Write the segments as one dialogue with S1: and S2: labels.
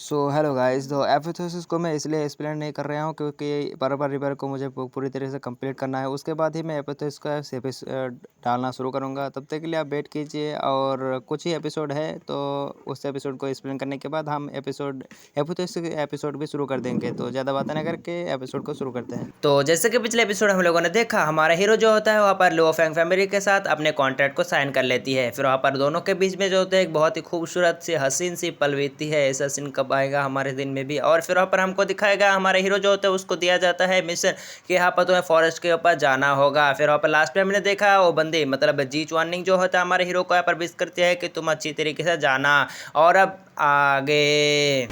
S1: Hello guys. तो एपिथेसिस को मैं इसलिए एक्सप्लेन नहीं कर रहा हूँ क्योंकि बराबर रिवर को मुझे पूरी तरह से कंप्लीट करना है। उसके बाद ही मैं एपिथेसिस का डालना शुरू करूँगा। तब तक के लिए आप वेट कीजिए और कुछ ही एपिसोड है, तो उस एपिसोड को एक्सप्लेन करने के बाद हम एपिथेसिस एपिसोड भी शुरू कर देंगे। तो ज़्यादा बातें ना करके एपिसोड को शुरू करते हैं।
S2: तो जैसे कि पिछले एपिसोड हम लोगों ने देखा, हमारा हीरो जो होता है वहाँ पर लो फैंग फैमिली के साथ अपने कॉन्ट्रैक्ट को साइन कर लेती है। फिर वहाँ पर दोनों के बीच में जो होता है एक बहुत ही खूबसूरत सी हसीन सी पल बीतती है। ऐसा सीन कब आएगा हमारे दिन में भी। और फिर वहाँ पर हमको दिखाएगा हमारा हीरो जो होता है उसको दिया जाता है मिशन कि यहाँ पर तुम्हें फॉरेस्ट के ऊपर जाना होगा। फिर वहाँ पर लास्ट में हमने देखा वो बंदी मतलब जी च्वानिंग जो होता है हमारे हीरो को यहाँ पर विश करती है कि तुम अच्छी तरीके से जाना। और अब आगे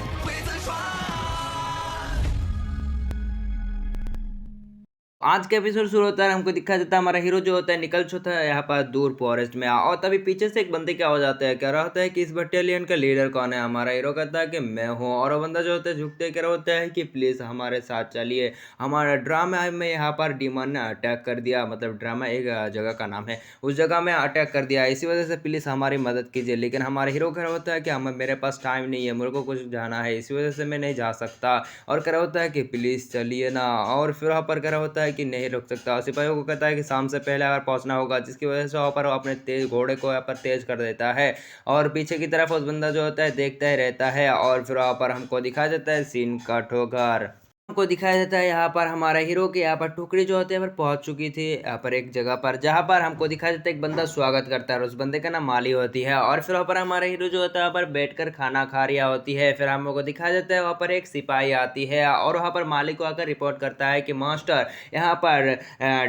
S2: आज का एपिसोड शुरू होता है, हमको दिखा देता है हमारा हीरो जो होता है निकल चुका है यहाँ पर दूर फॉरेस्ट में। और तभी पीछे से एक बंदे क्या हो जाता है, कह रहा होता है कि इस बटालियन का लीडर कौन है। हमारा हीरो कहता है कि मैं हूँ। और वो बंदा जो होता है झुकते कह रहा होता है कि प्लीज हमारे साथ चलिए, हमारा ड्रामा में यहाँ पर डीमन ने अटैक कर दिया। मतलब ड्रामा एक जगह का नाम है, उस जगह में अटैक कर दिया, इसी वजह से प्लीज हमारी मदद कीजिए। लेकिन हमारा हीरो कह रहा होता है कि हम मेरे पास टाइम नहीं है, मेरे को कुछ जाना है, इसी वजह से मैं नहीं जा सकता। और कह रहा होता है कि प्लीज चलिए ना। और फिर वहाँ पर कह रहा होता है कि नहीं रुक सकता। सिपाहियों को कहता है कि शाम से पहले अगर पहुंचना होगा, जिसकी वजह से वहाँ पर वो अपने तेज घोड़े को यहाँ पर तेज कर देता है। और पीछे की तरफ उस बंदा जो होता है देखता ही रहता है। और फिर वहाँ पर हमको दिखा देता है सीन का ठोकर। हमको दिखाया जाता है यहाँ पर हमारा हीरो के यहाँ पर टुकड़ी जो होती है पर पहुंच चुकी थी यहाँ पर एक जगह पर, जहाँ पर हमको दिखाया जाता है एक बंदा स्वागत करता है और उस बंदे का नाम माली होती है। और फिर वहाँ पर हमारा हीरो जो होता है वहाँ पर बैठकर खाना खा रहा होती है। फिर हमको दिखाया जाता है वहाँ पर एक सिपाही आती है और वहाँ पर माली को आकर रिपोर्ट करता है कि मास्टर यहाँ पर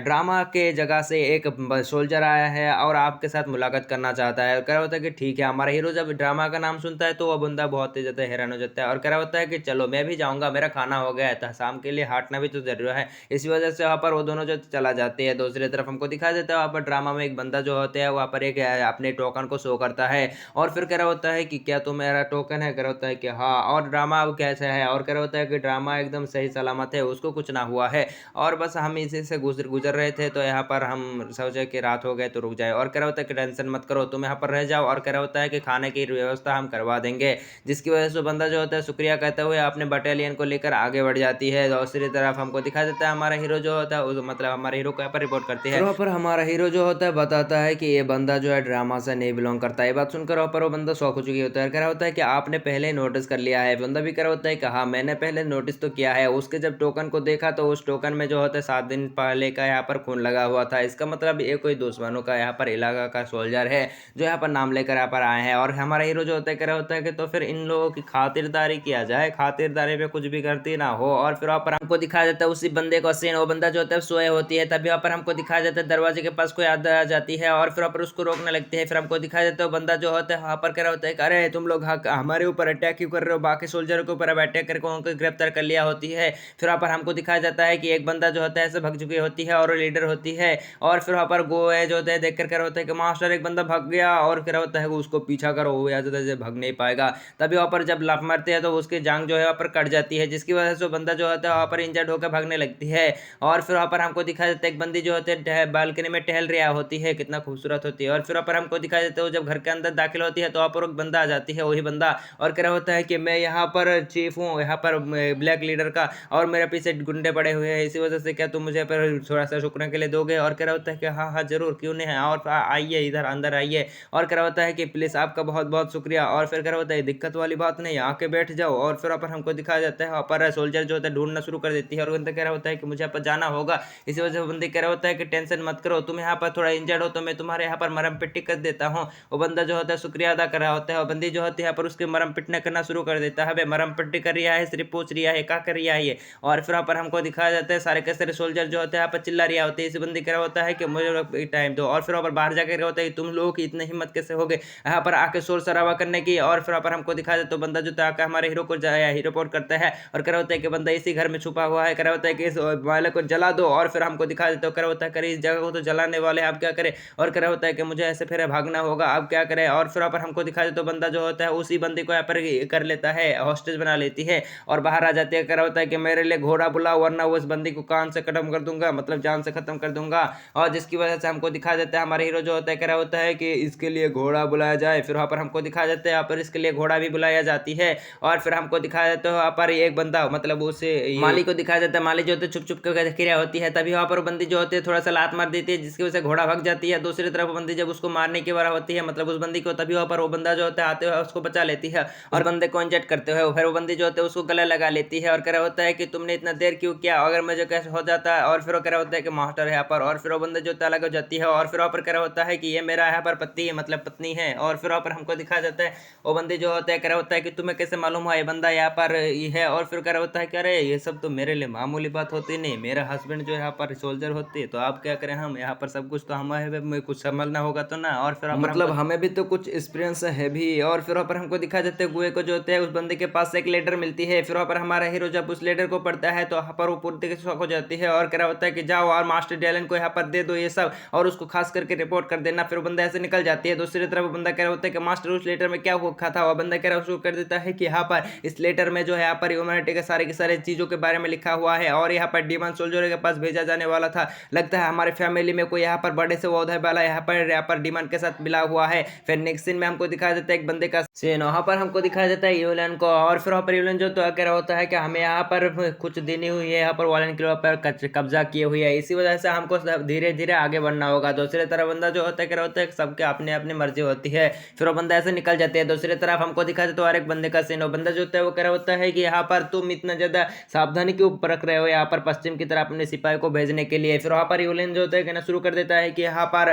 S2: ड्रामा के जगह से एक सोल्जर आया है और आपके साथ मुलाकात करना चाहता है। और कह रहा होता है कि ठीक है। हमारा हीरो जब ड्रामा का नाम सुनता है तो वह बंदा बहुत ही ज्यादा हैरान हो जाता है और कह रहा होता है कि चलो मैं भी जाऊंगा, मेरा खाना हो गया है, शाम के लिए हटना भी तो जरूरी है। इसी वजह से वहाँ पर वो दोनों जो चला जाते हैं। दूसरी तरफ हमको दिखा देता है वहाँ पर ड्रामा में एक बंदा जो होता है वहाँ पर एक अपने टोकन को शो करता है। और फिर कह रहा होता है कि क्या तो मेरा टोकन है, कह रहा होता है कि हाँ। और ड्रामा अब कैसा है, और कह रहा होता है कि ड्रामा एकदम सही सलामत है, उसको कुछ ना हुआ है। और बस हम इसी से गुजर गुजर रहे थे, तो यहाँ पर हम सोचे कि रात हो गए तो रुक जाए। और कह रहा होता है कि टेंशन मत करो, तुम यहाँ पर रह जाओ। और कह रहा होता है कि खाने की व्यवस्था हम करवा देंगे, जिसकी वजह से बंदा जो होता है शुक्रिया कहते हुए अपने बटालियन को लेकर आगे बढ़ जाती है। दूसरी तरफ हमको दिखा देता है हमारा हीरो जो होता है मतलब हमारे हीरो को यहाँ पर रिपोर्ट करती है। वहाँ पर हमारा हीरो जो होता है बताता है कि ये बंदा जो है ड्रामा से नहीं बिलोंग करता है। ये बात सुनकर वहाँ पर वो बंदा शौक हो चुकी होता है, कह रहा होता है कि आपने पहले नोटिस कर लिया है। बंदा भी कह रहा होता है कि हाँ मैंने पहले नोटिस तो किया है। उसके जब टोकन को देखा तो उस टोकन में जो होता है 7 दिन पहले का यहाँ पर खून लगा हुआ था। इसका मतलब ये कोई दुश्मनों का यहाँ पर इलाका का सोल्जर है जो यहाँ पर नाम लेकर यहाँ पर आए हैं। और हमारा हीरो जो होता है कह रहा होता है कि तो फिर इन लोगों की खातिरदारी किया जाए, खातिरदारी पे कुछ भी करती ना हो। और फिर वहाँ पर हमको दिखाया जाता है उसी बंदे को सीन, वो बंदा जो होता है सोए होती है, तभी वहाँ पर हमको दिखाया जाता है दरवाजे के पास कोई याद आ जाती है और फिर वहाँ पर उसको रोकने लगती है। फिर हमको दिखाया जाता है वो बंदा जो होता है वहाँ पर कह रहा होता है कि अरे तुम लोग हमारे ऊपर अटैक क्यों कर रहे हो, बाकी सोल्जरों के ऊपर अब अटैक करके उनको गिरफ्तार कर लिया होती है। फिर वहाँ पर हमको दिखाया जाता है कि एक बंदा जो होता है ऐसे भग चुकी होती है और वो लीडर होती है। और फिर वहाँ पर गोए जो होता है देख कर कह रहा होता है कि मास्टर एक बंदा भाग गया, और कह रहा होता है कि उसको पीछा करो, वो ज्यादा भाग नहीं पाएगा। तभी वहाँ पर जब लाफ मारते हैं तो उसकी जांग जो है वहाँ पर कट जाती है, जिसकी वजह से वो बंदा जो होता है वहाँ पर इंजर्ड होकर भागने लगती है। और फिर वहाँ पर हमको दिखाया जाता है एक बंदी जो होती है बालकनी में टहल रहा होती है, कितना खूबसूरत होती है। और फिर वहाँ पर हमको दिखाया जाता है वो जब घर के अंदर दाखिल होती है तो वहाँ पर एक बंदा आ जाती है, वही बंदा। और कह रहा होता है कि मैं यहाँ पर चीफ हूँ, यहाँ पर ब्लैक लीडर का, और मेरे पीछे गुंडे पड़े हुए हैं, इसी वजह से क्या तुम मुझे पर थोड़ा सा शुक्र के लिए दोगे। और कह रहा होता है कि हाँ हाँ जरूर, क्यों नहीं है, और आइए इधर अंदर आइए। और कह रहा होता है कि प्लीज आपका बहुत बहुत शुक्रिया। और फिर कह रहा होता है दिक्कत वाली बात नहीं, आके बैठ जाओ। और फिर वहाँ पर हमको दिखाया जाता है वहाँ पर सोल्जर जो होता है ढूंढना शुरू कर देती है, और बंदा कह रहा होता है कि मुझे यहाँ पर जाना होगा। इसी वजह से बंदे कह रहा होता है कि टेंशन मत करो, तुम यहाँ पर थोड़ा इंजर्ड हो तो मैं तुम्हारे यहाँ पर मरम पिट्टी कर देता हूँ। वो बंदा जो होता है शुक्रिया अदा कर रहा होता है, और बंदी जो होती है यहाँ पर उसके मरम पिटना करना शुरू कर देता है। मरम पिट्टी कर रहा है, सिर्फ पूछ रहा है क्या कर रहा है ये। और फिर वहाँ पर हमको दिखाया जाता है सारे के सारे सोल्जर जो होते हैं यहाँ पर चिल्ला रहा होते हैं। इसी बंदी कह रहा होता है कि मुझे टाइम दो। और फिर वहाँ पर बाहर जाकर होता है कि तुम लोगों की इतनी हिम्मत कैसे हो गए यहाँ पर आके शोर शराबा करने की। और फिर वहाँ पर हमको दिखाया जाता है तो बंदा जो था हमारे हीरो को हीरो रिपोर्ट करता है और कह रहा होता है कि बंदा बंदा इसी घर में छुपा हुआ है, कह रहा होता है कि इस मोबाइल को जला दो और फिर हमको दिखा देते हो, कह रहा होता है करे इस जगह को तो जलाने वाले आप क्या करें, और कह रहा होता है कि मुझे ऐसे फिर भागना होगा, अब क्या करें, और फिर यहाँ पर हमको दिखा देते हो बंदा जो होता है उसी बंदे को यहाँ पर कर लेता है, हॉस्टेज बना लेती है और बाहर आ जाती है, कह रहा होता है कि मेरे लिए घोड़ा बुलाओ वरना वो उस बंदी को कान से खत्म कर दूंगा, मतलब जान से खत्म कर दूंगा। और जिसकी वजह से हमको दिखा देता है हमारे हीरो जो होता है, कह रहा होता है कि इसके लिए घोड़ा बुलाया जाए, फिर वहाँ पर हमको दिखा देते हैं यहाँ पर इसके लिए घोड़ा भी बुलाया जाती है। और फिर हमको दिखा देते हो वहाँ पर एक बंदा मतलब उसे माली को दिखा देता है, माली जो होते है छुप छुप कर देख रहा होती है, तभी वहाँ पर बंदी जो होती है थोड़ा सा लात मार देती है जिसकी वजह से घोड़ा भाग जाती है। दूसरी तरफ बंदी जब उसको मारने की बार होती है मतलब उस बंदी को, तभी वहाँ पर वो बंदा जो होता है आते हुए उसको बचा लेती है और बंदे को इंजेक्ट करते हुए फिर वो बंदी जो होते है उसको गले लगा लेती है और कह रहा होता है कि तुमने इतना देर क्यों किया, अगर मुझे कैसे हो जाता है, और फिर वो कह रहा होता है कि मास्टर है यहाँ पर, और फिर वो बंदे जो होता है अलग हो जाती है और फिर वहाँ पर कह रहा होता है कि ये मेरा यहाँ पर पति है मतलब पत्नी है। और फिर वहाँ पर हमको दिखा जाता है वो बंदी जो होता है कह रहा होता है कि तुम्हें कैसे मालूम हुआ ये बंदा यहाँ पर ये है, और फिर कह रहा होता है कि अरे ये सब तो मेरे लिए मामूली बात होती नहीं, मेरा हस्बैंड जो यहाँ पर सोल्जर होती है तो आप क्या करें, हम यहाँ पर सब कुछ तो हमें कुछ समझना होगा तो ना, और फिर मतलब हमें भी तो कुछ एक्सपीरियंस है भी। और फिर वहाँ पर हमको दिखा देते हैं गुए को जो होते हैं उस बंदे के पास से एक लेटर मिलती है, फिर वहाँ पर हमारा हीरो जब उस लेटर को पढ़ता है तो वहाँ पर वो पूरी तरीके से शॉक हो जाती है और कह रहा होता है कि जाओ और मास्टर डैलन को यहाँ पर दे दो ये सब और उसको खास करके रिपोर्ट कर देना। फिर वो बंदा ऐसे निकल जाती है। दूसरी तरफ बंदा कह रहा होता है कि मास्टर उस लेटर में क्या लिखा था, वो बंदा कह रहा है उसको कर देता है कि यहाँ पर इस लेटर में जो है यहाँ पर ह्यूमैनिटी के सारे चीजों के बारे में लिखा हुआ है और यहाँ पर डीमन सोल्जर के पास भेजा जाने वाला था, लगता है हमारे फैमिली में कोई यहाँ पर बड़े से ओहदे वाला यहाँ पर डीमन के साथ मिला हुआ है। फिर नेक्स्ट सीन में हमको दिखाया जाता है एक बंदे का सीन, वहां पर हमको दिखाया जाता है यूलन को, और फिर वहां पर यूलन जो तो कह रहा होता है कि हमें यहाँ पर कुछ दिन ही हुई है यहाँ पर वॉलन के ऊपर कब्जा किए हुई है, इसी वजह से हमको धीरे धीरे आगे बढ़ना होगा। दूसरी तरफ बंदा जो होता है कह रहा होता है सबके अपने अपनी मर्जी होती है, फिर वो बंदा ऐसे निकल जाते हैं। दूसरी तरफ हमको दिखा देता है और एक बंदे का सीन, वो बंदा जो होता है वो कह रहा होता है कि यहाँ पर तुम इतना ज्यादा सावधानी क्यों बरत रहे हो यहाँ पर पश्चिम की तरफ अपने सिपाही को भेजने के लिए। फिर वहां पर यूलन जो होता है कहना शुरू कर देता है कि यहाँ पर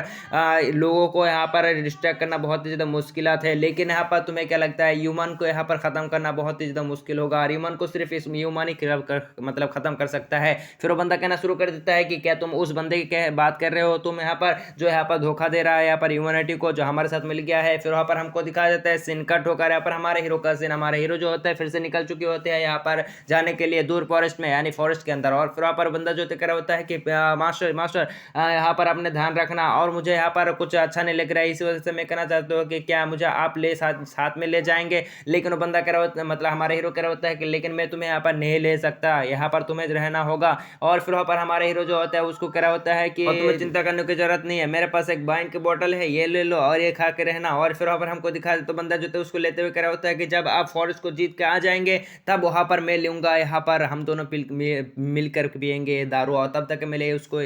S2: लोगों को यहाँ पर डिस्ट्रैक्ट करना बहुत ही ज्यादा मुश्किलात है, लेकिन यहाँ पर तुम्हें क्या लगता है ह्यूमन को यहाँ पर खत्म करना बहुत ही ज्यादा मुश्किल होगा और ह्यूमन को सिर्फ इस ह्यूमन ही मतलब खत्म कर सकता है। फिर वो बंदा कहना शुरू कर देता है कि क्या तुम उस बंदे की बात कर रहे हो, तुम यहाँ पर जो यहाँ पर धोखा दे रहा है यहाँ पर ह्यूमैनिटी को जो हमारे साथ मिल गया है। फिर वहां पर हमको दिखाया जाता है सीन कट होकर यहाँ पर हमारे हीरो का सीन, हमारे हीरो जो होता है फिर से निकल चुके होते हैं यहाँ पर जाने के लिए दूर फॉरेस्ट में यानी फॉरेस्ट के अंदर। और फिर वहां पर बंदा जो कह रहा होता है कि मास्टर मास्टर यहाँ पर अपने ध्यान रखना और मुझे यहाँ पर कुछ अच्छा नहीं लग रहा है, इसी वजह से मैं कहना चाहता हूँ कि क्या मुझे आप ले साथ में ले जाएंगे। लेकिन वो बंदा कह रहा होता है मतलब हमारे हीरो कह रहा होता है कि लेकिन मैं तुम्हें यहाँ पर नहीं ले सकता, यहाँ पर तुम्हें रहना होगा। और फिर वहाँ पर हमारे हीरो जो होता है उसको कह रहा होता है कि तुम्हें चिंता करने की जरूरत नहीं है, मेरे पास एक वाइन की बोतल है ये ले लो और ये खा के रहना। और फिर वहाँ पर हमको दिखा तो बंदा जो है उसको लेते हुए कह रहा होता है कि जब आप फॉरेस्ट को जीत के आ जाएंगे तब वहां पर मैं लूंगा, यहाँ पर हम दोनों मिलकर पियेंगे दारू और तब तक मैं उसको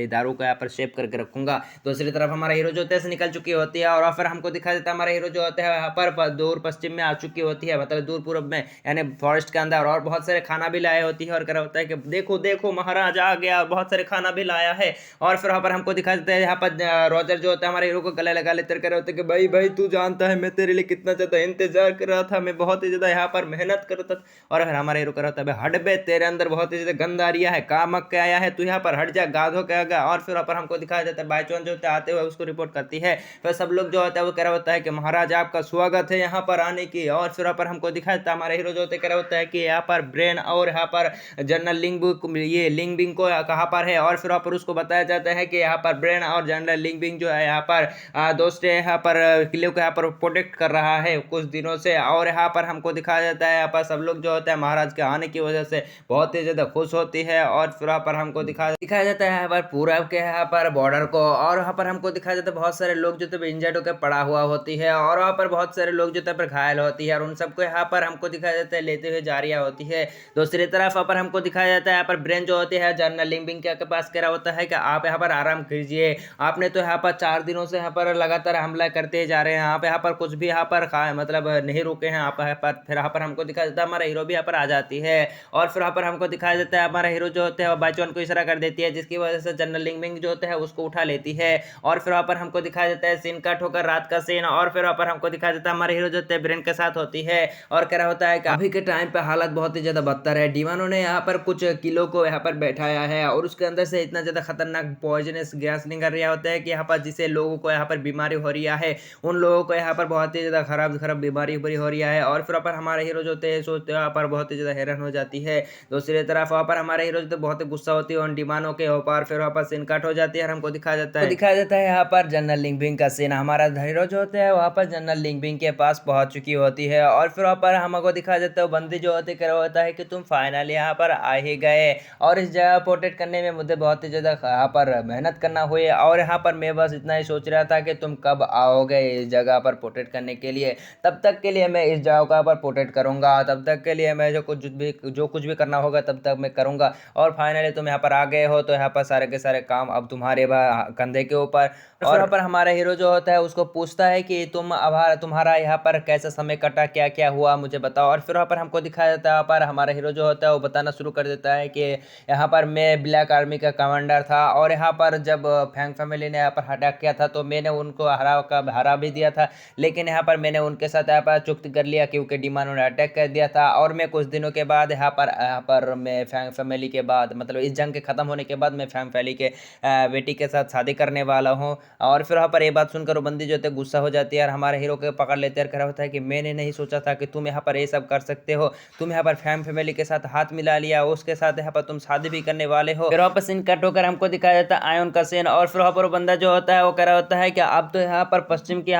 S2: दारू को यहाँ पर शेप करके रखूंगा। दूसरी तरफ हमारा हीरो जो होता है निकल चुकी होती है और फिर हमको दिखा देता है हमारा हीरो जो होता है यहाँ पर दूर पश्चिम में आ चुकी होती है मतलब दूर पूर्व में यानी फॉरेस्ट के अंदर, और बहुत सारे खाना भी लाया होती है और कह रहा होता है कि देखो देखो महाराज आ गया, बहुत सारे खाना भी लाया है। और फिर वहां पर हमको दिखा देता है यहाँ पर रोजर जो होता है हमारे हीरो को गले लगा लेते कह रहे होते कि भाई भाई तू जानता है मैं तेरे लिए कितना ज्यादा इंतजार कर रहा था, मैं बहुत ही ज्यादा यहाँ पर मेहनत करता था। और फिर हमारे हीरो कर रहा था हट बे तेरे अंदर बहुत ही ज्यादा गंद आ रहा है, काम के आया है तू यहाँ पर, हट जा गाधो के आगा। और फिर वहां पर हमको दिखाया जाता है बाईचौन जो होता है आते हुए उसको रिपोर्ट करती है। फिर सब लोग जो होता है वो कह रहा होता है कि महाराज आपका स्वागत है यहाँ पर आने की। और फिर वहां पर हमको दिखाया जाता है हमारे हीरो जो होते कह रहा होता है कि यहाँ पर ब्रेन और यहाँ पर जनरल लिंग बिंग को कहाँ पर है। और फिर वहां पर उसको बताया जाता है कि यहाँ पर ब्रेन और जनरल लिंग बिंग जो है यहाँ पर दोस्त यहाँ पर किले को यहाँ पर प्रोटेक्ट कर रहा है कुछ दिनों से। और यहाँ पर हमको दिखाया जाता है यहाँ पर सब लोग जो होता है महाराज के आने की वजह से बहुत ही ज्यादा खुश होती है। और फिर वहाँ पर हमको दिखाया जाता है यहाँ पर पूरब के यहाँ पर बॉर्डर को, और वहाँ पर हमको दिखाया जाता है बहुत सारे लोग जो तो इंजर्ड होकर पड़ा हुआ होती है और वहाँ पर बहुत सारे लोग जो पर घायल होती है और उन सबको यहाँ पर हमको दिखाया जाता है लेते हुए जा रही होती है। दूसरी तरफ यहाँ पर हमको दिखाया जाता है यहाँ पर ब्रेन जो होती है जनरल लिंबिंग के पास कह रहा होता है कि आप यहाँ पर आराम कीजिए, आपने तो यहाँ पर 4 दिनों से यहाँ पर लगातार हमला करते जा रहे हैं, आप यहाँ पर कुछ भी यहाँ पर मतलब नहीं रुके हैं आप यहाँ पर। फिर यहाँ पर हमको दिखाया जाता है हमारा हीरो भी यहाँ पर आ जाती है और फिर यहाँ पर हमको दिखाया जाता है हमारा हीरो जो होता है बाईचौन को इशारा कर देती है जिसकी वजह से जनरल लिंबिंग जो होता है उसको उठा लेती है। और फिर वहाँ पर हमको दिखाया जाता है सीन कट होकर रात का सीन, और फिर वहाँ पर हमको दिखाया जाता है हमारे हीरो जो होते हैं ब्रेन के साथ होती है और कह रहा होता है कि अभी के टाइम पे हालत बहुत ही ज्यादा बदतर है, दीवानों ने यहाँ पर कुछ किलो को यहाँ पर बैठाया है और उसके अंदर से इतना ज्यादा खतरनाक पॉइजनस गैस निकल रहा होता है कि यहाँ पर जिससे लोगों को यहाँ पर बीमारी हो रही है, उन लोगों को यहाँ पर बहुत ही ज्यादा खराब बीमारी हो रही है। और फिर पर हमारे हीरो जो होते हैं सोचते हैं यहाँ पर बहुत ही ज्यादा हैरान हो जाती है। दूसरी तरफ वहाँ पर हमारे हीरो तो बहुत ही गुस्सा होती है उन डिमांडों के ऊपर, फिर वहाँ पर सीन कट हो जाती है और हमको दिखाया जाता है यहाँ पर जनरल लिंगबिंग का सीन। हमारा हीरो जो होता है वहाँ पर जनरल लिंगबिंग के पास पहुँच चुकी होती है और फिर वहाँ पर हमको दिखाया जाता है वो बंदी जो होती है होता है कि तुम फाइनली यहाँ पर आ ही गए, और इस जगह पोर्ट्रेट करने में मुझे बहुत ही ज़्यादा यहाँ पर मेहनत करना हुई, और यहाँ पर मैं बस इतना ही सोच रहा था कि तुम कब आओगे इस जगह पर पोर्ट्रेट करने के लिए, तब तक के लिए मैं इस जगह पर पोर्ट्रेट करूँगा, तब तक के लिए मैं जो कुछ भी करना होगा तब तक मैं करूँगा, और फाइनली तुम यहाँ पर आ गए हो तो यहाँ पर सारे के सारे काम अब तुम्हारे कंधे के ऊपर। और यहाँ पर हमारा हीरो जो होता है उसको पूछता है कि तुम्हारा यहाँ पर कैसा समय कटा, क्या क्या हुआ मुझे बताओ, और फिर वहाँ पर हमको दिखाया जाता है यहाँ पर हमारा हीरो जो होता है वो बताना शुरू कर देता है कि यहाँ पर मैं ब्लैक आर्मी का कमांडर था, और यहाँ पर जब फैंग फैमिली ने यहाँ पर अटैक किया था तो मैंने उनको हरा भी दिया था, लेकिन यहाँ पर मैंने उनके साथ यहाँ पर चुक्त कर लिया क्योंकि डिमांड ने अटैक कर दिया था, और मैं कुछ दिनों के बाद यहाँ पर मैं फैंग फैमिली के बाद मतलब इस जंग के ख़त्म होने के बाद मैं फैंग फैमिली के बेटी के साथ शादी करने वाला हूँ। और फिर वहाँ पर ये बात सुनकर वो बंदी जो होती है गुस्सा हो जाती है और हमारे हीरो को पकड़ लेते हैं और कह रहा होता है कि मैंने नहीं सोचा था कि तुम यहाँ पर ये सब कर सकते हो, तुम यहाँ पर फैमिली के साथ हाथ मिला लिया, उसके साथ यहाँ पर तुम शादी भी करने वाले हो। फिर वहाँ पर सीन कट होकर हमको दिखाया जाता है आयन का सीन, और फिर वहाँ पर वो बंदा जो होता है वो कह रहा होता है कि अब तो यहाँ पर पश्चिम की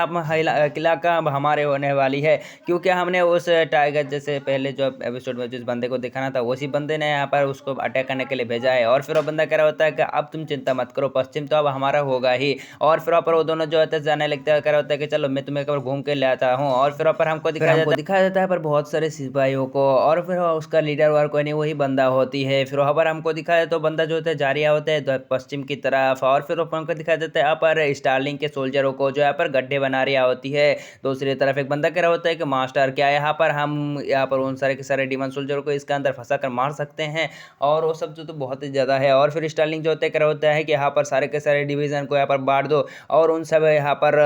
S2: इलाका हमारे होने वाली है, क्योंकि हमने उस टाइगर जैसे पहले जो एपिसोड में जिस बंदे को दिखाना था उसी बंदे ने यहाँ पर उसको अटैक करने के लिए भेजा है, और फिर वो बंदा कह रहा होता है कि अब तुम चिंता मत करो, पश्चिम तो अब हमारा होगा ही। और फिर वहाँ पर वो दोनों जो होते हैं जाने लगते हैं, कह रहा होता है कि चलो मैं तुम्हें एक बार घूम के ले आता हूँ, और फिर वहाँ पर हमको दिखाया जाता है पर बहुत सारे सिपाहियों को, और फिर उसका लीडर और कोई नहीं वही बंदा होती है। फिर वहाँ पर हमको दिखाया तो बंदा जो होता है जा रहा होता है पश्चिम की तरफ, और फिर हमको दिखाया जाता है यहाँ पर स्टारलिंग के सोल्जरों को जो यहाँ पर गड्ढे बना रहा होती है। दूसरी तरफ एक बंदा कह रहा होता है कि मास्टर क्या यहाँ पर हम यहाँ पर उन सारे के सारे डिमन सोल्जरों को इसके अंदर फंसा कर मार सकते हैं, और वो सब तो बहुत ही ज़्यादा है। और फिर स्टारलिंग जो होता है कह रहा होता है कि यहाँ पर सारे के सारे डिवीज़न को यहाँ पर बांट दो, और उन सब यहाँ पर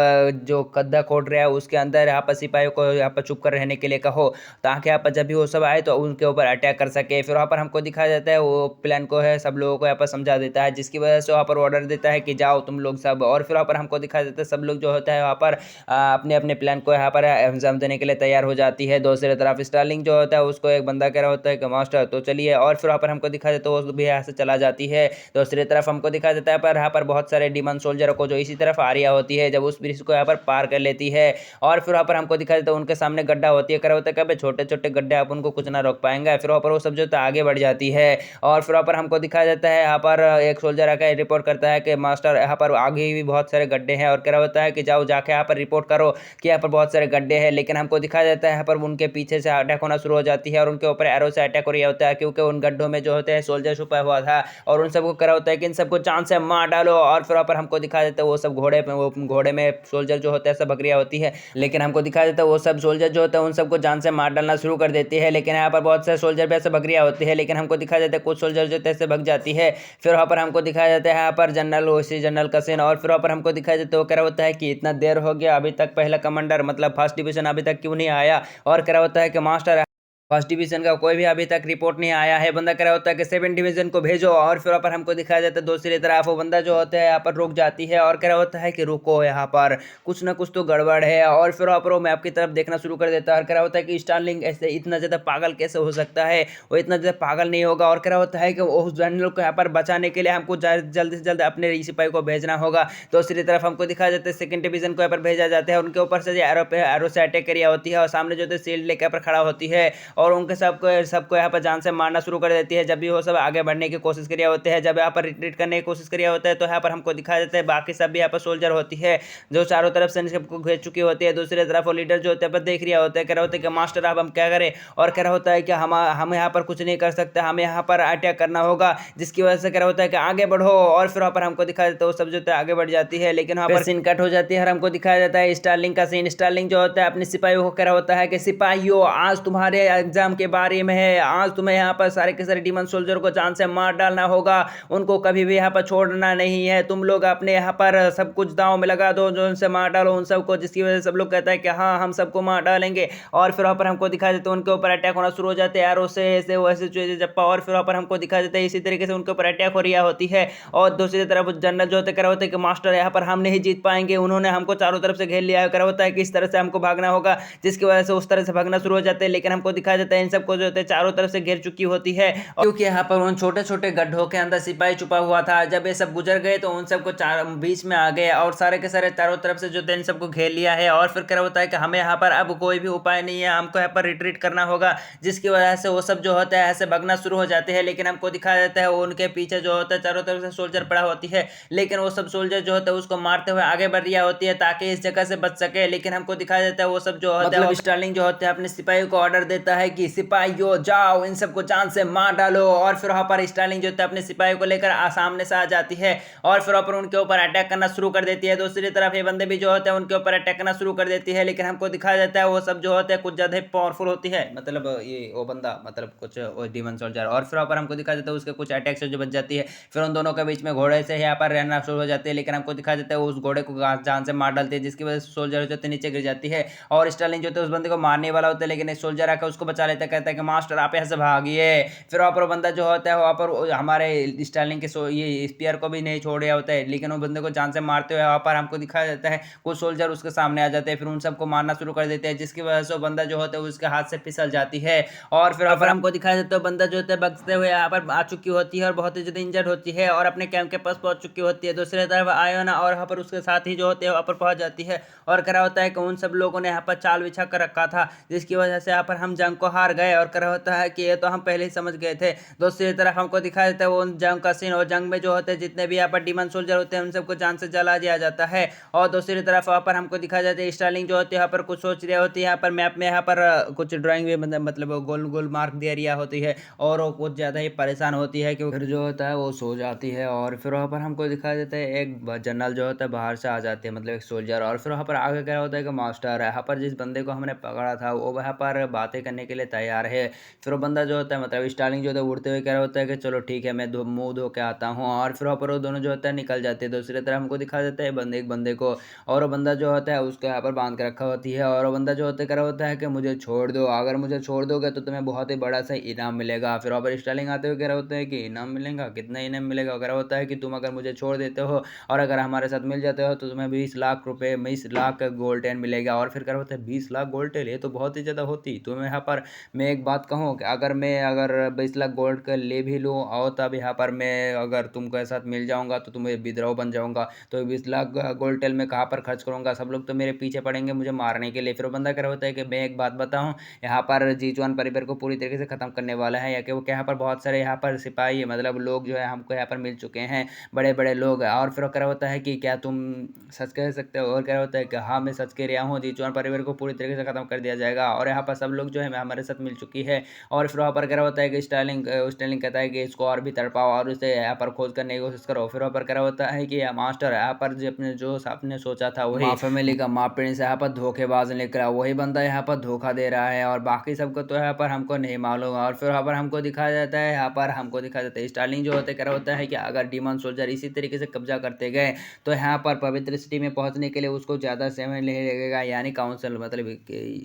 S2: जो गड्ढा खोद रहा है उसके अंदर यहाँ पर सिपाहियों को यहाँ पर चुप कर रहने के लिए कहो, ताकि यहाँ पर जब भी वो सब आए तो उनके ऊपर अटैक कर सके। फिर वहाँ पर हमको दिखाया जाता है वो प्लान को है सब लोगों को यहाँ पर समझा देता है, जिसकी वजह से वहाँ पर ऑर्डर देता है कि जाओ तुम लोग सब, और फिर वहाँ पर हमको दिखाया जाता है सब लोग जो होता है वहाँ पर अपने अपने प्लान को यहाँ पर एग्जाम देने के लिए तैयार हो जाती है। दूसरी तरफ स्टारलिंग जो होता है उसको एक बंदा कह रहा होता है कि मास्टर तो चलिए, और फिर वहाँ पर हमको दिखाया जाता है वो भी यहाँ से चला जाती है। दूसरी तरफ हमको दिखाया जाता है पर यहाँ पर बहुत सारे डिमन सोल्जरों को जो इसी तरफ आ रही होती है, जब उस ब्रिज को यहाँ पर पार कर लेती है, और फिर वहाँ पर हमको दिखाया जाता है उनके सामने गड्ढा होती है, करा होता है कि छोटे छोटे गड्ढे आप उनको कुछ ना रोक पाएंगे। फिर वहाँ पर वो सब जो आगे बढ़ जाती है, और फिर वहाँ पर हमको दिखाया जाता है यहाँ पर एक सोल्जर आकर रिपोर्ट करता है कि मास्टर यहाँ पर आगे भी बहुत सारे गड्ढे हैं, और कह रहा होता है कि जाओ जाके यहाँ पर रिपोर्ट करो कि यहाँ पर बहुत सारे गड्ढे हैं। लेकिन हमको दिखाया जाता है यहाँ पर उनके पीछे से अटैक होना शुरू हो जाती है, और उनके ऊपर एरो से अटैक हो रहा होता है, क्योंकि उन गड्ढों में जो होते हैं सोल्जर छुपा हुआ था, और उन सबको करा होता है कि इन सबको जान से मार डालो। और फिर वहाँ पर हमको दिखाया जाता है वो सब घोड़े में सोल्जर जो होता है सब बकरियाँ होती है, लेकिन हमको दिखाया जाता है वो सब सोल्जर जो होता है उन सबको जान से मार डालना शुरू कर देती है। लेकिन यहाँ पर बहुत सारे सोल्जर भी ऐसे बकरियाँ होती है, लेकिन हमको दिखाया जाता है कुछ सोल्जर जो ऐसे भग जाती है। फिर वहाँ पर हमको दिखाया जाता है यहाँ पर जनरल का सीन, और फिर वहाँ पर हमको दिखाया जाता है वो कह रहा होता है कि इतना देर हो गया अभी तक पहला कमांडर मतलब फर्स्ट डिवीजन अभी तक क्यों नहीं आया, और कह रहा होता है कि मास्टर फर्स्ट डिवीजन का कोई भी अभी तक रिपोर्ट नहीं आया है। बंदा कह रहा होता है कि 7 डिवीजन को भेजो, और फिर वहाँ पर हमको दिखाया जाता है दूसरी तरफ वो बंदा जो होता है यहाँ पर रुक जाती है, और कह रहा होता है कि रुको यहाँ पर कुछ ना कुछ तो गड़बड़ है। और फिर वहाँ पर वो मैप की तरफ देखना शुरू कर देता है, और कह रहा होता है कि स्टारलिंग ऐसे इतना ज़्यादा पागल कैसे हो सकता है, वो इतना ज़्यादा पागल नहीं होगा। और कह रहा होता है कि उस जनरल को यहाँ पर बचाने के लिए हमको जल्द से जल्द अपने सिपाही को भेजना होगा। दूसरी तरफ हमको दिखाया जाता है 2nd डिवीजन को यहाँ पर भेजा जाता है, उनके ऊपर से एरो से अटैक करिया होती है, और सामने जो शील्ड लेकर पर खड़ा होती है, और उनके सबको यहाँ पर जान से मारना शुरू कर देती है। जब भी वो सब आगे बढ़ने की कोशिश करिया होते हैं, जब यहाँ पर रिट्रीट करने की कोशिश करिया होता है, तो यहाँ पर हमको दिखाया जाता है बाकी सब भी यहाँ पर सोल्जर होती है जो चारों तरफ से सबको घेर चुकी होती है। दूसरी तरफ वो लीडर जो होते हैं देख रहा होता है, कह रहा होता है कि मास्टर अब हम क्या करें, और कह रहा होता है कि हम यहाँ पर कुछ नहीं कर सकते, हमें यहाँ पर अटैक करना होगा, जिसकी वजह से कह रहा होता है कि आगे बढ़ो। और फिर वहाँ पर हमको दिखाया जाता है वो सब जो है आगे बढ़ जाती है, लेकिन वहाँ पर सीन कट हो जाती है और हमको दिखाया जाता है स्टारलिंग का सीन। स्टारलिंग जो होता है अपने सिपाहियों को कह रहा होता है कि सिपाहियों आज तुम्हारे एग्जाम के बारे में है, आज तुम्हें यहाँ पर सारे के सारे डिमन सोल्जर को जान से मार डालना होगा, उनको कभी भी यहाँ पर छोड़ना नहीं है, तुम लोग अपने यहाँ पर सब कुछ दांव में लगा दो, जो उनसे मार डालो उन सबको, जिसकी वजह से सब लोग कहता है कि हाँ हम सबको मार डालेंगे। और फिर वहाँ पर हमको दिखा देते हैं उनके ऊपर अटैक होना शुरू हो जाते हैं एरो से ऐसे वैसे चुजे जप्पा, और फिर वहाँ पर हमको दिखा देते हैं इसी तरीके से उनके ऊपर अटैक हो रही होती है। और दूसरी तरफ जनरल जो होते करा होते हैं कि मास्टर यहाँ पर हम नहीं जीत पाएंगे, उन्होंने हमको चारों तरफ से घेर लिया है, करा होता है कि इस तरह से हमको भागना होगा, जिसकी वजह से उस तरह से भागना शुरू हो जाते हैं। लेकिन हमको दिखाया दिखाया जाता है इन सबको जो होता है चारों तरफ से घेर चुकी होती है, क्योंकि यहाँ पर उन छोटे छोटे गड्ढों के अंदर सिपाही छुपा हुआ था। जब ये सब गुजर गए तो उन सबको चार बीच में आ गए और सारे के सारे चारों तरफ से जो थे इन सबको घेर लिया है। और फिर क्या होता है कि हमें यहाँ पर अब कोई भी उपाय नहीं है, हमको यहाँ पर रिट्रीट करना होगा, जिसकी वजह से वो सब जो होता है ऐसे भगना शुरू हो जाते हैं। लेकिन हमको दिखाया जाता है वो उनके पीछे जो होता है चारों तरफ से सोल्जर पड़ा होती है, लेकिन वो सब सोल्जर जो होता है उसको मारते हुए आगे बढ़ रही होती है ताकि इस जगह से बच सके। लेकिन हमको दिखाया जाता है वो सब जो होता है मतलब स्टार्लिंग जो होता है अपने सिपाहियों को ऑर्डर देता है कि सिपाहियों जाओ इन सबको जान से मार डालो। और फिर वहां पर स्टार्लिंग जो होता है अपने सिपाहियों को लेकर सामने से आ जाती है और फिर वहां पर उनके ऊपर अटैक करना शुरू कर देती है। दूसरी तरफ ये बंदे भी जो होते हैं उनके ऊपर अटैक करना शुरू कर देती है। लेकिन हमको दिखाया जाता है वो सब जो होते हैं कुछ ज्यादा पावरफुल होती है, मतलब ये वो बंदा मतलब कुछ डीमन सोल्जर। और फिर वहां पर हमको दिखाया जाता है उसके कुछ अटैक से जो बच जाती है। फिर उन दोनों के बीच में घोड़े से यहाँ पर रहना शुरू हो जाती है। लेकिन हमको दिखाया जाता है उस घोड़े को जान से मार डालती है, जिसकी वजह से सोल्जर जो नीचे गिर जाती है। और स्टार्लिंग जो उस बंदे को मारने वाला होता है, लेकिन एक सोल्जर आकर उसको बचा लेता है, कहता है कि मास्टर आप यहाँ से भागिए। फिर वहाँ पर बंदा जो होता है वहाँ पर हमारे स्टार्लिंग के ये स्पीयर को भी नहीं छोड़ रहा होता है, लेकिन वो बंदे को जान से मारते हुए वहाँ पर हमको दिखाया जाता है कुछ सोल्जर उसके सामने आ जाते हैं। फिर उन सबको मारना शुरू कर देते हैं, जिसकी वजह से वो बंदा जो होता है उसके हाथ से फिसल जाती है। और फिर वहाँ पर हमको दिखाया जाता है बंदा जो होता है भागते हुए यहाँ पर आ चुकी होती है और बहुत ही ज्यादा इंजर्ड होती है और अपने कैंप के पास पहुंच चुकी होती है। दूसरी तरफ आयोना और वहाँ पर उसके साथ ही जो होते हैं वहाँ पर पहुंच जाती है और करा होता है कि उन सब लोगों ने यहाँ पर चाल बिछा कर रखा था, जिसकी वजह से यहाँ पर हम जंग को हार गए। और करा होता है कि ये तो हम पहले ही समझ गए थे। दूसरी तरफ हमको दिखाया जाता है वो जंग का सीन, और जंग में जो होते हैं जितने भी यहाँ पर डीमन सोल्जर होते हैं उन सबको जान से जला दिया जाता है। और दूसरी तरफ वहाँ पर हमको दिखाया जाता है स्टार्लिंग जो होती है यहाँ पर कुछ सोच रही होती है, यहाँ पर मैप में यहाँ पर कुछ ड्राइंग भी मतलब गोल गोल मार्क दे रही होती है और वो कुछ ज़्यादा ही परेशान होती है क्योंकि फिर जो होता है वो सो जाती है। और फिर वहाँ पर हमको दिखाया जाता है एक जनरल जो होता है बाहर से आ जाती है, मतलब एक सोल्जर। और फिर वहाँ पर आगे क्या होता है कि मास्टर यहाँ पर जिस बंदे को हमने पकड़ा था वो वहाँ पर बातें करने के लिए तैयार है। फिर वो बंदा जो होता है मतलब स्टार्लिंग जो होता है उड़ते हुए कह रहा होता है कि चलो ठीक है मैं मुंह धो के आता हूँ। और फिर वहाँ पर वो दोनों जो होता है निकल जाते हैं। दूसरी तरफ हमको दिखा देता है बंदे एक बंदे को, और वो बंदा जो होता है उसको यहाँ पर बांध के रखा होती है। और वो बंदा जो होता है कह रहा होता है कि मुझे छोड़ दो, अगर मुझे छोड़ दोगे तो तुम्हें बहुत ही बड़ा सा इनाम मिलेगा। फिर वहाँ पर स्टार्लिंग आते हुए कह रहा होता है कि इनाम मिलेगा, कितना इनाम मिलेगा? कह रहा होता है कि तुम अगर मुझे छोड़ देते हो और अगर हमारे साथ मिल जाते हो तो तुम्हें 20 लाख रुपए 20 लाख गोल्ड टेन मिलेगा। और फिर कह रहा होता है 20 लाख गोल्ड टेन, ये तो बहुत ही ज़्यादा होती। तो मैं यहाँ पर मैं एक बात कहूँ कि अगर 20 लाख गोल्ड का ले भी लूँ और तब यहाँ पर मैं अगर तुमके साथ मिल जाऊँगा तो तुम्हें विद्रोह बन जाऊँगा, तो 20 लाख गोल्ड टेल में कहाँ पर खर्च करूँगा? सब लोग तो मेरे पीछे पड़ेंगे मुझे मारने के लिए। फिर वो बंदा कह रहा होता है कि मैं एक बात बताऊँ, यहाँ पर जीचुआन परिवार को पूरी तरीके से ख़त्म करने वाला है, या कि वो यहाँ पर बहुत सारे यहाँ पर सिपाही मतलब लोग जो है हमको यहाँ पर मिल चुके हैं, बड़े बड़े लोग। और फिर वो कह रहा होता है कि क्या तुम सच कह सकते हो? और कह रहा होता है कि हाँ मैं सच कह रहा हूँ, जीचुआन परिवार को पूरी तरीके से ख़त्म कर दिया जाएगा और यहाँ पर सब लोग जो है हमारे साथ मिल चुकी है। और फिर वहाँ पर कह रहा होता है कि स्टार्लिंग कहता है कि इसको और भी तड़पाओ और उसे यहाँ पर खोज करने की कोशिश करो। फिर वहाँ पर कह रहा होता है कि मास्टर यहाँ पर जो आपने सोचा था वही माँ फैमिली का माँ प्रिंस यहाँ पर धोखेबाज निकला, वही बंदा यहाँ पर धोखा दे रहा है और बाकी सबको तो यहाँ पर हमको नहीं मालूम। और फिर यहाँ पर हमको दिखाया जाता है स्टार्लिंग जो होते कह रहा होता है कि अगर डीमन सोल्जर इसी तरीके से कब्जा करते गए तो यहाँ पर पवित्र सिटी में पहुँचने के लिए उसको ज़्यादा समय नहीं लगेगा, यानी काउंसिल मतलब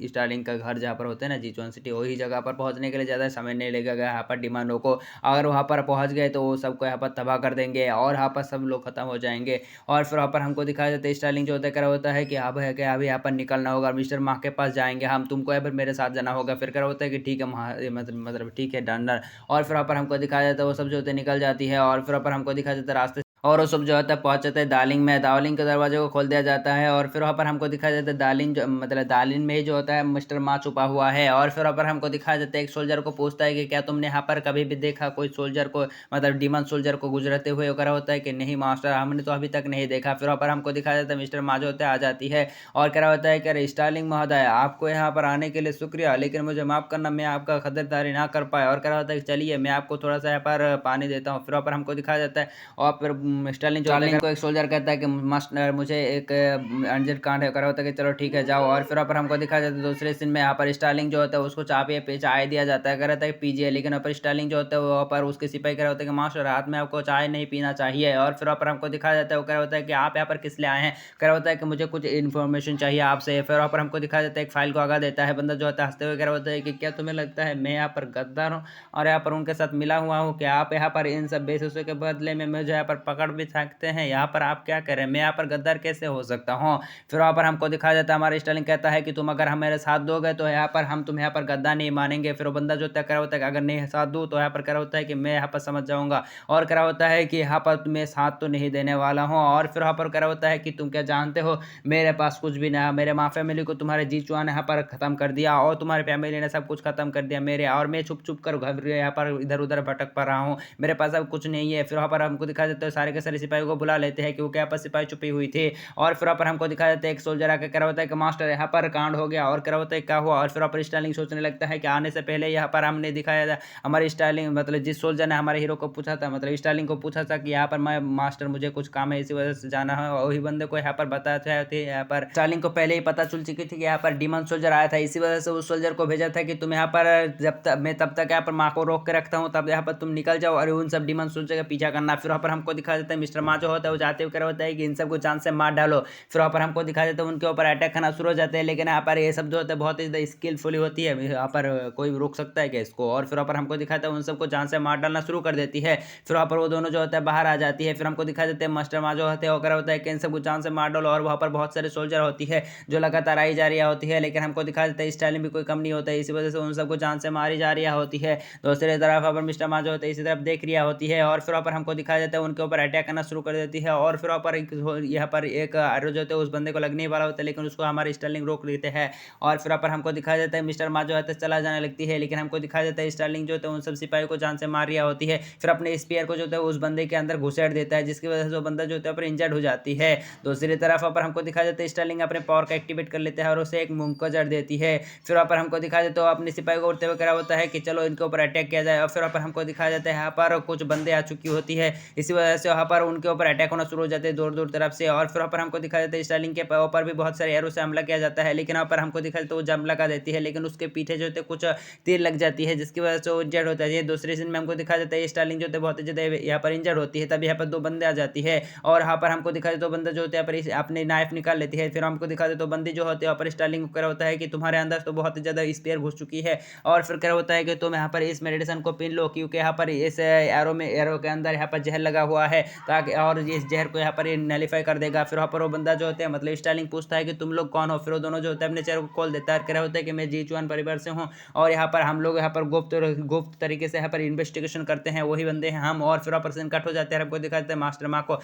S2: स्टार्लिंग का घर जहाँ पर होता है ना जीचुआन सिटी, वही जगह पर पहुँचने के लिए ज़्यादा समय नहीं लगेगा यहाँ पर डिमांडों को। अगर वहाँ पर पहुँच गए तो वो सबको यहाँ पर तबाह कर देंगे और यहाँ पर सब लोग खत्म हो जाएंगे। और फिर वहाँ पर हमको दिखाया जाता है स्टार्लिंग जो होता है कह रहा होता है कि अब है कि अभी यहाँ पर निकलना होगा, मिस्टर माँ के पास जाएंगे हम, तुमको यहाँ पर मेरे साथ जाना होगा। फिर कह रहा होता है कि ठीक है मतलब ठीक है डन। और फिर वहाँ पर हमको दिखाया जाता है वो सब जो होते निकल जाती है। और फिर वहाँ पर हमको दिखाया जाता है रास्ते और वो सब जो होता है पहुंच जाता है दालिंग में, दालिंग के दरवाजे को खोल दिया जाता है। और फिर वहाँ पर हमको दिखाया जाता है दालिंग जो मतलब दालिन में ही जो होता है मिस्टर मा छुपा हुआ है। और फिर वहाँ पर हमको दिखाया जाता है एक सोल्जर को पूछता है कि क्या तुमने यहाँ पर कभी भी देखा कोई सोल्जर को मतलब डीमन सोल्जर को गुजरते हुए? करा होता है कि नहीं मास्टर हमने तो अभी तक नहीं देखा। फिर वहाँ पर हमको दिखाया जाता है मिस्टर मा जो होता है आ जाती है और कह रहा होता है कि अरे स्टार्लिंग महोदय आपको यहाँ पर आने के लिए शुक्रिया, लेकिन मुझे माफ़ करना मैं आपका खरीदारी ना कर पाया। और कह रहा होता है कि चलिए मैं आपको थोड़ा सा यहाँ पर पानी देता हूँ। फिर वहाँ पर हमको दिखाया जाता है और फिर स्टार्लिंग जो को एक सोल्जर कहता है कि मास्टर मुझे एक अर्जेंट कांड है। करा होता है कि चलो ठीक है जाओ। और फिर वहाँ पर हमको दिखाया जाता है दूसरे सीन में यहाँ पर स्टार्लिंग जो होता है उसको चाय दिया जाता है, कह रहा था कि पीजिए, लेकिन वहाँ पर स्टार्लिंग जो होता है वहाँ पर उसके सिपाही कह रहा होता है कि मास्टर रात में आपको चाय नहीं पीना चाहिए। और फिर वहाँ पर हमको दिखाया जाता है वो कह रहा होता है कि आप यहाँ पर किस लिए आए हैं? कह रहा होता है कि मुझे कुछ इन्फॉर्मेशन चाहिए आपसे। फिर वहाँ पर हमको दिखाया जाता है एक फाइल को आगा देता है, बंदा जो होता है हंसते हुए कह रहा होता है कि क्या तुम्हें लगता है मैं यहाँ पर गद्दार हूँ और यहाँ पर उनके साथ मिला हुआ हूँ? क्या आप यहाँ पर इन सब बेसिसों के बदले में मुझे यहाँ पर पकड़ भी सकते हैं, यहाँ पर आप क्या करें, मैं यहाँ पर गद्दार कैसे हो सकता हूँ। फिर वहाँ पर हमको दिखाया जाता है, हमारा स्टालिन कहता है कि तुम अगर हम मेरे साथ दोगे तो यहाँ पर हम तुम यहाँ पर गद्दार नहीं मानेंगे। फिर वो बंदा जो तय करा होता है कि अगर नहीं साथ दूँ तो यहाँ पर करा होता है कि मैं यहाँ पर समझ जाऊँगा, और करा होता है कि यहाँ पर तुम्हें साथ तो नहीं देने वाला हूँ। और फिर वहाँ पर करा होता है कि तुम क्या जानते हो, मेरे पास कुछ भी ना, मेरे माँ फैमिली को तुम्हारे जी चुआ ने यहाँ पर ख़त्म कर दिया, और तुम्हारी फैमिली ने सब कुछ ख़त्म कर दिया मेरे, और मैं छुप छुप कर घर यहाँ पर इधर उधर भटक पा रहा हूँ, मेरे पास अब कुछ नहीं है। फिर वहाँ पर हमको दिखा देता है सारे के सारे सिपाहियों को बुला लेते हैं क्योंकि यहाँ पर सिपाही छुपी हुई थी। और फिर वहाँ पर हमको दिखा देता है एक सोल्जर आकर कह रहा होता है कि मास्टर यहाँ पर कांड हो गया, और कह रहा होता है क्या हुआ। और फिर वहाँ पर स्टार्लिंग सोचने लगता है कि आने से पहले यहाँ पर हमने दिखाया था, हमारे स्टार्लिंग मतलब जिस सोल्जर ने हमारे हीरो को पूछा था, मतलब स्टार्लिंग को पूछा था कि यहाँ पर मैं मास्टर मुझे कुछ काम है इसी वजह से जाना है, और वही बंदे को यहाँ पर बताया थे। यहाँ पर स्टार्लिंग को पहले ही पता चल चुकी थी कि यहाँ पर डीमन सोल्जर आया था, इसी वजह से उस सोल्जर को भेजा था कि तुम यहाँ पर जब तक मैं तब तक यहाँ पर माँ को रोक के रखता हूँ, तब यहाँ पर तुम निकल जाओ और उन सब डीमन सोल्जर का पीछा करना। फिर वहाँ पर हमको दिखा देता है मिस्टर माँ जो होता है वो जाते हुए कह रहा होता है कि इन सबको जान से मार डालो। फिर वहाँ पर हमको दिखा देता है उनके ऊपर अटैक करना शुरू हो जाते हैं, लेकिन यहाँ पर ये सब जो होता है बहुत ही स्किलफुली होती है, यहाँ पर कोई रोक सकता है क्या इसको। और फिर वहाँ पर हमको दिखाता है उन सबको जान से मार डालना शुरू कर देती है। फिर वहाँ पर वो दोनों जो होता है बाहर आ जाती है। फिर हमको दिखा देते हैं मास्टर माँ जो होते हैं वो कह रहा होता है कि इन सबको जान से मार डालो, और वहाँ पर बहुत सारे सोल्जर होती है जो लगातार आई जा रही होती है, लेकिन हमको दिखा देता है स्टाइलिंग भी कोई कम नहीं होता है, इसी वजह से उन सबको जान से मारी जा रही होती है। दूसरी तरफ वहाँ पर मिस्टर माँ जो होते हैं इसी तरफ देख रही होती है, और फिर वहाँ पर हमको दिखाया जाता है उनके ऊपर अटैक करना शुरू कर देती है। और फिर वहाँ पर यहाँ पर एक एरो जो होता है उस बंदे को लगने वाला होता है, लेकिन उसको हमारे स्टार्लिंग रोक लेते हैं। और फिर वहाँ पर हमको दिखाया जाता है मिस्टर माँ जो होता है चला जाने लगती है, लेकिन हमको दिखाया जाता है स्टार्लिंग जो होता है उन सब सिपाहियों को जान से मार रही होती है। फिर अपने स्पीयर को जो होता है उस बंदे के अंदर घुसेड़ देता है, जिसकी वजह से वो बंदा जो होता है पर इंजर्ड हो जाती है। दूसरी तरफ वहाँ पर हमको दिखाया जाता है स्टार्लिंग अपने पावर का एक्टिवेट कर लेते हैं और उसे एक मूंग को जड़ देती है। फिर वहाँ पर हमको दिखाया जाता है अपने सिपाही को उड़ते हुए करा होता है कि चलो इनके ऊपर अटैक किया जाए। और फिर वहाँ पर हमको दिखाया जाता है यहाँ पर कुछ बंदे आ चुकी होती है, इसी वजह से वहाँ पर उनके ऊपर अटैक होना शुरू हो जाते हैं दूर दूर तरफ से। और फिर वहाँ पर हमको दिखाया जाता है स्टार्लिंग के ऊपर भी बहुत सारे एरो से हमला किया जाता है, लेकिन वहाँ पर हमको दिखाया जाता है वो जंप लगा देती है, लेकिन उसके पीछे जो होते कुछ तीर लग जाती है, जिसकी वजह से वो इंजर्ड होता है। दूसरे सीन में हमको दिखाया जाता है स्टार्लिंग जो होता है बहुत ज़्यादा यहाँ पर इंजर्ड होती है, तब यहाँ पर दो बंदे आ जाती है, और यहाँ पर हमको दिखाया दो बंदा जो होता है यहाँ पर अपने नाइफ निकाल लेती है। फिर हमको दिखा दे तो बंदी जो होते हैं यहाँ पर स्टार्लिंग को करा होता है कि तुम्हारे अंदर तो बहुत ज़्यादा स्पेयर घुस चुकी है, और फिर क्या होता है कि तुम यहाँ पर इस मेडिसिन को पी लो, क्योंकि यहाँ पर इस एरो के अंदर यहाँ पर जहर लगा हुआ है, ताकि और इस जहर को यहाँ पर ये नलीफाई कर देगा। फिर वहाँ पर वो बंदा जो होता है मतलब स्टार्लिंग पूछता है कि तुम लोग कौन हो। फिर वो दोनों जो होता है अपने चेहरे को खोल देता है, कह रहा होता है कि मैं जी चुआन परिवार से हूँ, और यहाँ पर हम लोग यहाँ पर गुप्त तरीके से यहाँ पर इन्वेस्टिगेशन करते हैं, वही बंदे हैं हम। और फिर वहाँ पर सीन कट हो जाते हैं, हमको दिखाते हैं मास्टर माँ को।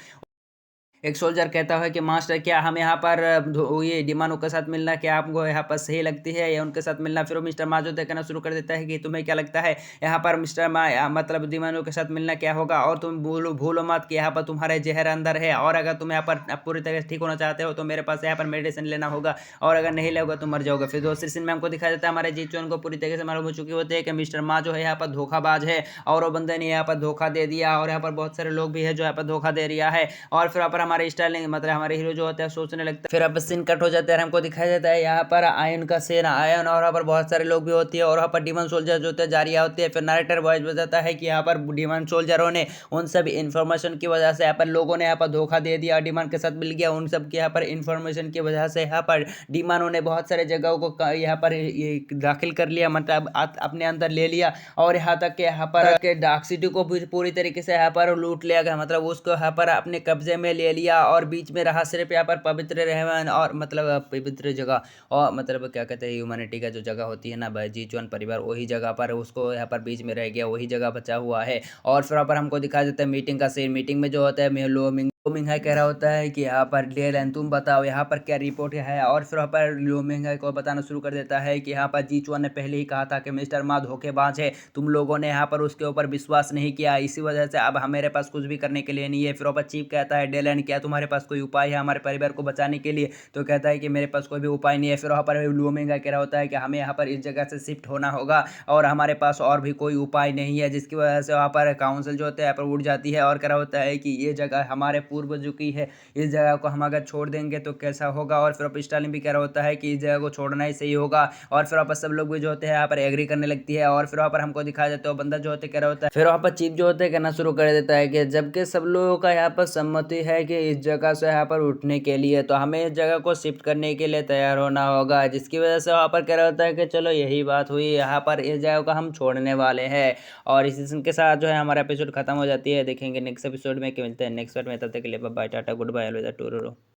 S2: एक सोल्जर कहता है कि मास्टर क्या हम यहाँ पर ये डिमांडों के साथ मिलना क्या आपको यहाँ पर सही लगती है या उनके साथ मिलना। फिर वो मिस्टर माजो कहना शुरू कर देता है कि तुम्हें क्या लगता है यहाँ पर मिस्टर मतलब डिमांडों के साथ मिलना क्या होगा, और तुम भूलो मत कि यहाँ पर तुम्हारे जहर अंदर है, और अगर तुम यहाँ पर पूरी तरह से ठीक होना चाहते हो तो मेरे पास यहाँ पर मेडिसिन लेना होगा, और अगर नहीं लोगे तो मर जाओगे। फिर दूसरी सीन में हमको दिखाया जाता है हमारे जीचुन को पूरी तरीके से मालूम हो चुकी होती है कि मिस्टर मा जो है यहाँ पर धोखाबाज है, और वो बंदे ने यहाँ पर धोखा दे दिया, और यहाँ पर बहुत सारे लोग भी है जो यहाँ पर धोखा दे रहा है। और फिर यहाँ पर हमारे स्टाइलिंग मतलब हमारे हीरो जो होता है सोचने लगता है। फिर अब सीन कट हो जाता है, हमको दिखाया जाता है यहाँ पर आयन का सेना आयन, और यहाँ पर बहुत सारे लोग भी होती है, और यहाँ पर डिमन सोल्जर जो होते हैं जारिया होती है। फिर नारेटर वॉइस बताता है कि यहाँ पर डिमन सोल्जरों ने उन सब इन्फॉर्मेशन की वजह से यहाँ पर लोगों ने यहाँ पर धोखा दे दिया, डिमन के साथ मिल गया, उन सब के यहाँ पर इन्फॉर्मेशन की वजह से यहाँ पर डिमनों ने बहुत सारे जगहों को यहाँ पर दाखिल कर लिया, मतलब अपने अंदर ले लिया, और यहाँ तक कि यहाँ पर के डार्क सिटी को भी पूरी तरीके से यहाँ पर लूट लिया गया, मतलब उसको यहाँ पर अपने कब्जे में ले लिया। और बीच में रहा सिर्फ यहाँ पर पवित्र रहमान और मतलब पवित्र जगह, और मतलब क्या कहते हैं ह्यूमैनिटी का जो जगह होती है ना भाई जीचुआन परिवार, वही जगह पर उसको यहाँ पर बीच में रह गया, वही जगह बचा हुआ है। और फिर यहाँ पर हमको दिखा देता है मीटिंग का सीन। मीटिंग में जो होता है लोमिंग कह रहा होता है कि यहाँ पर डेलन तुम बताओ यहाँ पर क्या रिपोर्ट है। और फिर वहाँ पर लोमिंग को बताना शुरू कर देता है कि यहाँ पर जीचुआन ने पहले ही कहा था कि मिस्टर मा धोखेबाज है, तुम लोगों ने यहाँ पर उसके ऊपर विश्वास नहीं किया, इसी वजह से अब हमारे पास कुछ भी करने के लिए नहीं है। फिर वहाँ पर चीफ कहता है डेलन क्या तुम्हारे पास कोई उपाय है हमारे परिवार को बचाने के लिए, तो कहता है कि मेरे पास कोई भी उपाय नहीं है। फिर वहाँ पर लोमिंग कह रहा होता है कि हमें यहाँ पर इस जगह से शिफ्ट होना होगा, और हमारे पास और भी कोई उपाय नहीं है, जिसकी वजह से वहाँ पर काउंसिल जो होता है यहाँ पर उठ जाती है, और कह रहा होता है कि ये जगह हमारे पूर्व बज चुकी है, इस जगह को हम अगर छोड़ देंगे तो कैसा होगा। और फिर स्टालिन भी कह रहा होता है कि इस जगह को छोड़ना ही सही होगा। और फिर वापस सब लोग भी जो होते हैं यहाँ पर एग्री करने लगती है। और फिर वहाँ पर हमको दिखाया जाता है बंदा जो होते कह रहा होता है, फिर वहाँ पर चीफ जो होते हैं कहना शुरू कर देता है कि जबकि सब लोगों का यहाँ पर सम्मति है कि इस जगह से यहाँ पर उठने के लिए, तो हमें इस जगह को शिफ्ट करने के लिए तैयार होना होगा। जिसकी वजह से वहाँ पर कह रहा होता है कि चलो यही बात हुई, यहाँ पर इस जगह को हम छोड़ने वाले हैं। और इसी के साथ जो है हमारा एपिसोड खत्म हो जाती है। देखेंगे नेक्स्ट एपिसोड में कि मिलते हैं नेक्स्ट पार्ट में, तब तक के लिए बाय, टाटा, गुड बाय, अलविदा, टुरु।